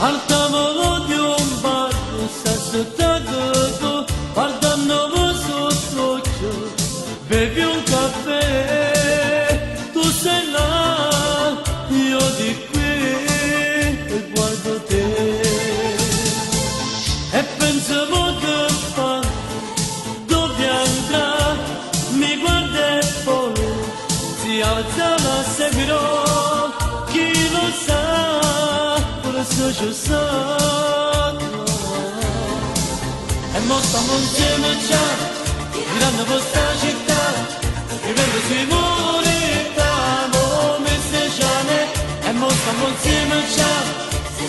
Al tavolo di un bar, sta sottato, guardando sotto ciò, bevi un caffè, tu sei là, io di qui e guardo te. E pensavo che fa, dove andrà, mi guarda e poi si alza, la seguirò, chi lo sa, forse ci sa. E mo stiamo insieme già, girando questa città, vivendo sui muri, stiamo messeggiane. E mo stiamo insieme già,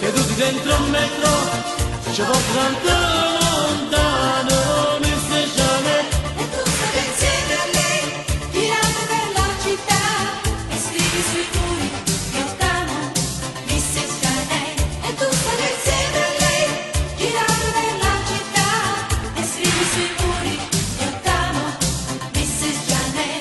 seduti dentro un metro, ci portano lontano, messeggiane. E tu stai insieme a lei, girando per la città, e scrivi sui muri, io t'amo, Mrs. Janey. E tu stai insieme a lei, girando per la città, e scrivi sui muri, io t'amo, Mrs. Janey.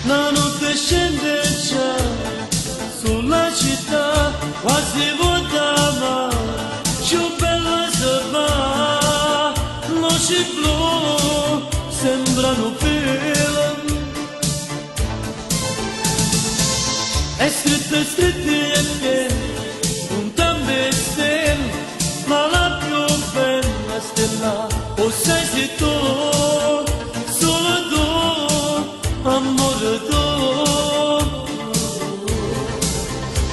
La notte scende già sulla città, quasi vuota ma più bella se va. Luci blu sembrano film, è scritti e pieni, un tambe stelle, ma la più bella stella, o sei tu, solo tu, amore tu.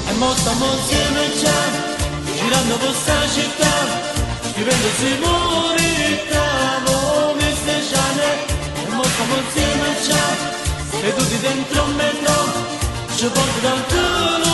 E mo stiamo insieme già, girando questa città, scrivendo sui muri, stiamo messeggiane. E mo stiamo insieme già, seduti dentro un metro, ci porta dal culo.